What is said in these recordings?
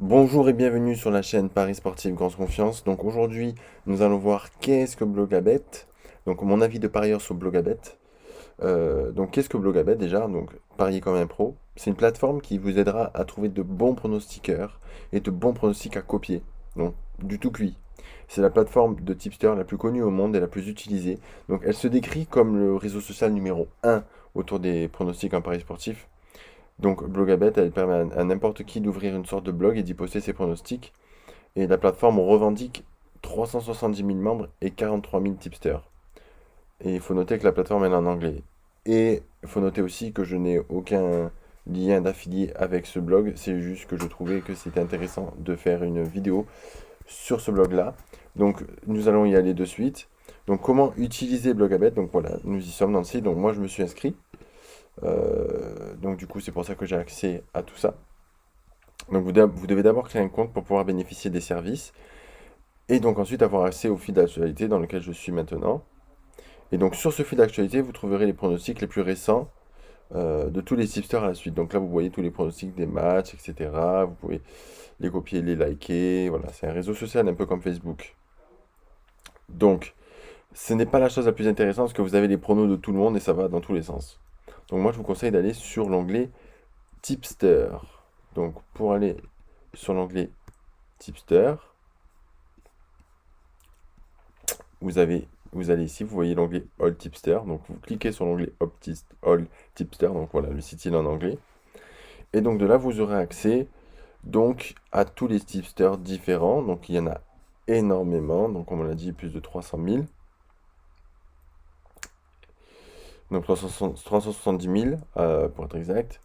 Bonjour et bienvenue sur la chaîne Paris Sportif Grande Confiance. Donc aujourd'hui, nous allons voir qu'est-ce que Blogabet. Donc mon avis de parieur sur Blogabet. Donc qu'est-ce que Blogabet déjà? Donc parier comme un pro. C'est une plateforme qui vous aidera à trouver de bons pronostiqueurs et de bons pronostics à copier. Donc du tout cuit. C'est la plateforme de tipster la plus connue au monde et la plus utilisée. Donc elle se décrit comme le réseau social numéro un autour des pronostics en paris sportif. Donc Blogabet, elle permet à n'importe qui d'ouvrir une sorte de blog et d'y poster ses pronostics. Et la plateforme revendique 370 000 membres et 43 000 tipsters. Et il faut noter que la plateforme est en anglais. Et il faut noter aussi que je n'ai aucun lien d'affilié avec ce blog. C'est juste que je trouvais que c'était intéressant de faire une vidéo sur ce blog-là. Donc nous allons y aller de suite. Donc comment utiliser Blogabet? Donc voilà, nous y sommes dans le site. Donc moi je me suis inscrit. Donc du coup c'est pour ça que j'ai accès à tout ça. Donc vous devez d'abord créer un compte pour pouvoir bénéficier des services. Et donc ensuite avoir accès au fil d'actualité dans lequel je suis maintenant. Et donc sur ce fil d'actualité, vous trouverez les pronostics les plus récents de tous les tipsters à la suite. Donc là, vous voyez tous les pronostics des matchs, etc. Vous pouvez les copier, les liker. Voilà, c'est un réseau social un peu comme Facebook. Donc, ce n'est pas la chose la plus intéressante parce que vous avez les pronos de tout le monde et ça va dans tous les sens. Donc moi, je vous conseille d'aller sur l'onglet Tipster. Donc pour aller sur l'onglet Tipster, vous allez ici, vous voyez l'onglet All Tipster. Donc vous cliquez sur l'onglet All Tipster. Donc voilà, le site il est en anglais. Et donc de là, vous aurez accès donc à tous les tipsters différents. Donc il y en a énormément. Donc comme on l'a dit, plus de 300 000. Donc 370 000 pour être exact.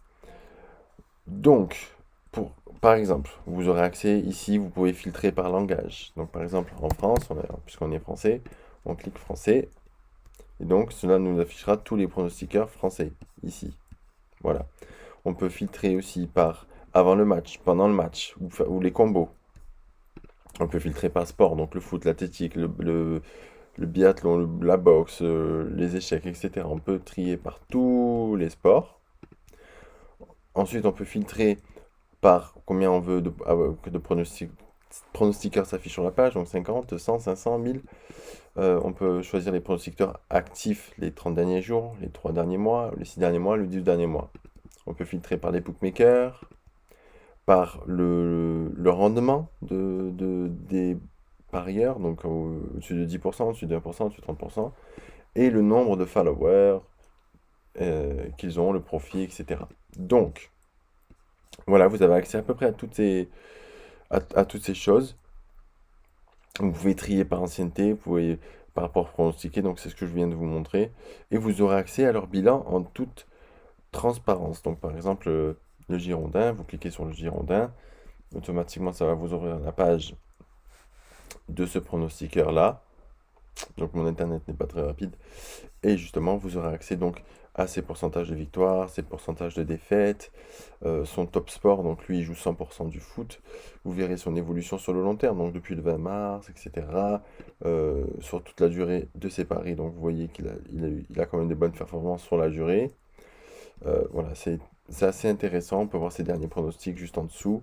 Donc, par exemple, vous aurez accès ici, vous pouvez filtrer par langage. Donc par exemple, en France, puisqu'on est français, on clique français. Et donc, cela nous affichera tous les pronostiqueurs français, ici. Voilà. On peut filtrer aussi par avant le match, pendant le match, ou les combos. On peut filtrer par sport, donc le foot, l'athlétique, le biathlon, la boxe, les échecs, etc. On peut trier par tous les sports. Ensuite, on peut filtrer par combien on veut de pronostiqueurs s'affichent sur la page, donc 50, 100, 500, 1000. On peut choisir les pronostiqueurs actifs les 30 derniers jours, les 3 derniers mois, les 6 derniers mois, les 10 derniers mois. On peut filtrer par les bookmakers, par le rendement des parieurs, donc au-dessus de 10%, au-dessus de 1%, au-dessus de 30%, et le nombre de followers qu'ils ont, le profit, etc. Donc, voilà, vous avez accès à peu près à toutes ces choses. Vous pouvez trier par ancienneté, vous pouvez par rapport pronostiqué, donc c'est ce que je viens de vous montrer. Et vous aurez accès à leur bilan en toute transparence. Donc par exemple, le Girondin, vous cliquez sur le Girondin, automatiquement ça va vous ouvrir la page de ce pronostiqueur-là. Donc mon internet n'est pas très rapide. Et justement, vous aurez accès donc à ses pourcentages de victoires, ses pourcentages de défaites, son top sport, donc lui il joue 100% du foot. Vous verrez son évolution sur le long terme, donc depuis le 20 mars, etc. Sur toute la durée de ses paris. Donc vous voyez il a quand même des bonnes performances sur la durée. Voilà, c'est assez intéressant. On peut voir ses derniers pronostics juste en dessous.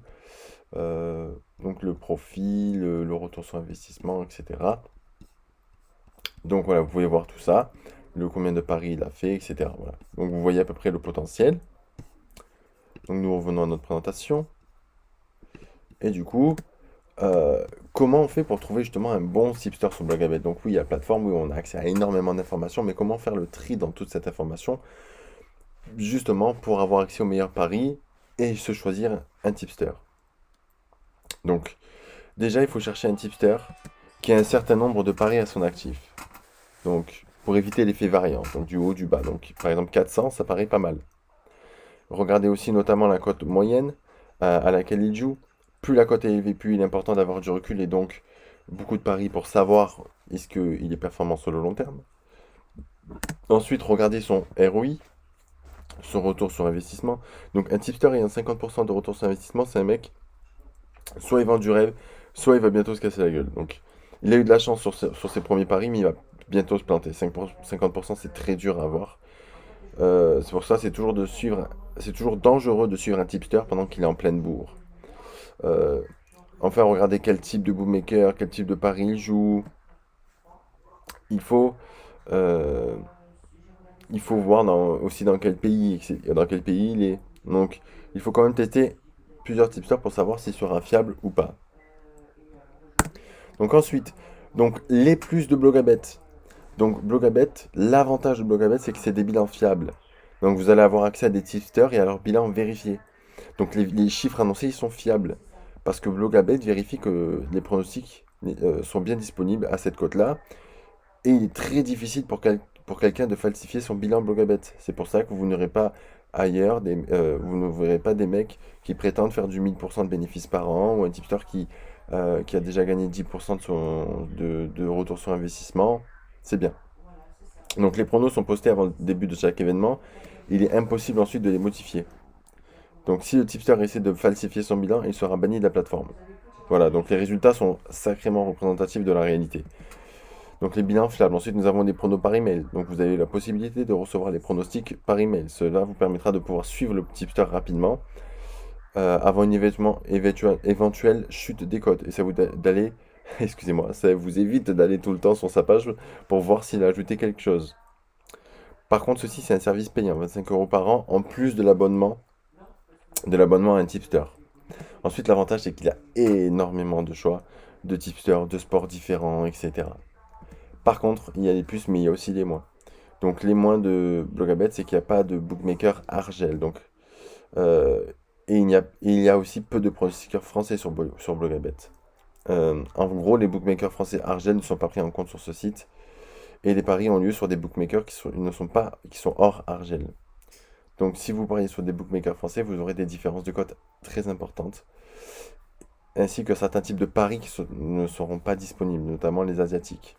Donc le profit, le retour sur investissement, etc. Donc voilà, vous pouvez voir tout ça, le combien de paris il a fait, etc. Voilà. Donc vous voyez à peu près le potentiel. Donc nous revenons à notre présentation. Et du coup, comment on fait pour trouver justement un bon tipster sur Blogabet? Donc oui, il y a la plateforme où on a accès à énormément d'informations, mais comment faire le tri dans toute cette information, justement pour avoir accès aux meilleurs paris et se choisir un tipster. Donc déjà, il faut chercher un tipster qui a un certain nombre de paris à son actif. Donc, pour éviter l'effet variant, donc du haut, du bas. Donc, par exemple, 400, ça paraît pas mal. Regardez aussi notamment la cote moyenne à laquelle il joue. Plus la cote est élevée, plus il est important d'avoir du recul et donc beaucoup de paris pour savoir est-ce qu'il est performant sur le long terme. Ensuite, regardez son ROI, son retour sur investissement. Donc, un tipster ayant 50% de retour sur investissement, c'est un mec, soit il vend du rêve, soit il va bientôt se casser la gueule. Donc, il a eu de la chance sur ses premiers paris, mais il va bientôt se planter. 50%, c'est très dur à avoir. C'est pour ça, c'est toujours dangereux de suivre un tipster pendant qu'il est en pleine bourre. Euh, enfin, regardez quel type de bookmaker, quel type de pari il joue. Il faut, euh, il faut voir aussi dans quel pays, dans quel pays il est. Donc, il faut quand même tester plusieurs tipsters pour savoir s'il sera fiable ou pas. Donc ensuite, donc les plus de Blogabet. Donc Blogabet, l'avantage de Blogabet, c'est que c'est des bilans fiables. Donc vous allez avoir accès à des tipsters et à leurs bilans vérifiés. Donc les chiffres annoncés, ils sont fiables. Parce que Blogabet vérifie que les pronostics sont bien disponibles à cette cote-là. Et il est très difficile pour quelqu'un de falsifier son bilan Blogabet. C'est pour ça que vous n'aurez pas ailleurs, vous ne verrez pas des mecs qui prétendent faire du 1000% de bénéfices par an ou un tipster qui a déjà gagné 10% de retour sur investissement. C'est bien. Donc les pronos sont postés avant le début de chaque événement. Il est impossible ensuite de les modifier. Donc si le tipster essaie de falsifier son bilan, il sera banni de la plateforme. Voilà, donc les résultats sont sacrément représentatifs de la réalité. Donc les bilans fiables. Ensuite, nous avons des pronos par email. Donc vous avez la possibilité de recevoir les pronostics par email. Cela vous permettra de pouvoir suivre le tipster rapidement avant une éventuelle chute des cotes. Et ça vous d'aller, excusez-moi, ça vous évite d'aller tout le temps sur sa page pour voir s'il a ajouté quelque chose. Par contre, ceci c'est un service payant, 25 euros par an, en plus de l'abonnement à un tipster. Ensuite, l'avantage c'est qu'il y a énormément de choix de tipsters, de sports différents, etc. Par contre, il y a les plus, mais il y a aussi les moins. Donc les moins de Blogabet, c'est qu'il n'y a pas de bookmaker Argel. Donc, euh, et il y a aussi peu de pronostiqueurs français sur Blogabet. En gros, les bookmakers français Argel ne sont pas pris en compte sur ce site. Et les paris ont lieu sur des bookmakers qui sont hors Argel. Donc si vous pariez sur des bookmakers français, vous aurez des différences de cotes très importantes. Ainsi que certains types de paris ne seront pas disponibles, notamment les asiatiques.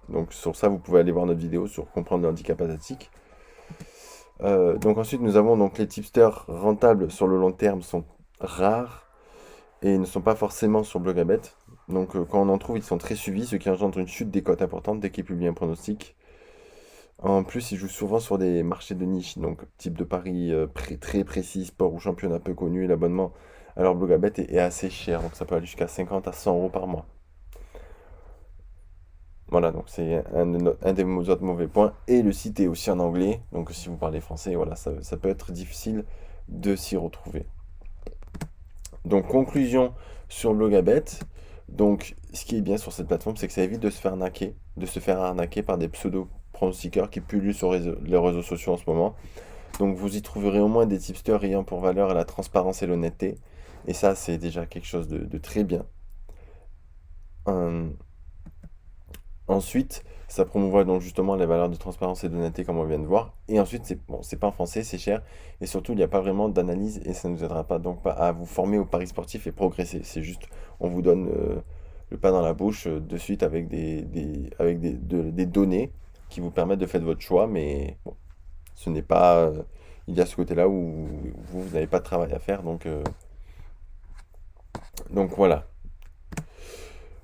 Donc sur ça, vous pouvez aller voir notre vidéo sur comprendre le handicap asiatique. Donc ensuite, nous avons donc les tipsters rentables sur le long terme sont rares et ne sont pas forcément sur Blogabet. Donc quand on en trouve, ils sont très suivis, ce qui engendre une chute des cotes importantes dès qu'ils publient un pronostic. En plus, ils jouent souvent sur des marchés de niche, donc type de paris très précis, sport ou championnat peu connu, et l'abonnement à leur Blogabet est assez cher, donc ça peut aller jusqu'à 50 à 100 euros par mois. Voilà, donc c'est un des autres mauvais points. Et le site est aussi en anglais, donc si vous parlez français, voilà, ça peut être difficile de s'y retrouver. Donc conclusion sur Blogabet. Donc ce qui est bien sur cette plateforme, c'est que ça évite de se faire arnaquer par des pseudo-pronostiqueurs qui pullulent sur les réseaux sociaux en ce moment. Donc vous y trouverez au moins des tipsters ayant pour valeur la transparence et l'honnêteté. Et ça, c'est déjà quelque chose de très bien. Euh, Ensuite, ça promouvoit donc justement les valeurs de transparence et d'honnêteté comme on vient de voir. Et ensuite, c'est bon, c'est pas en français, c'est cher. Et surtout, il n'y a pas vraiment d'analyse et ça ne nous aidera pas donc pas à vous former au paris sportif et progresser. C'est juste, on vous donne le pas dans la bouche de suite avec des données qui vous permettent de faire votre choix. Mais bon, ce n'est pas. Il y a ce côté-là où vous n'avez pas de travail à faire. Donc voilà.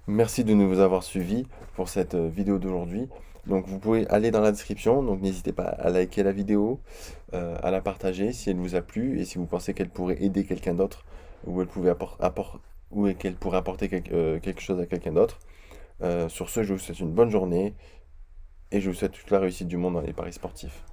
Merci de nous avoir suivis pour cette vidéo d'aujourd'hui. Donc vous pouvez aller dans la description, donc n'hésitez pas à liker la vidéo, à la partager si elle vous a plu et si vous pensez qu'elle pourrait aider quelqu'un d'autre ou qu'elle pourrait apporter quelque chose à quelqu'un d'autre. Sur ce, je vous souhaite une bonne journée et je vous souhaite toute la réussite du monde dans les paris sportifs.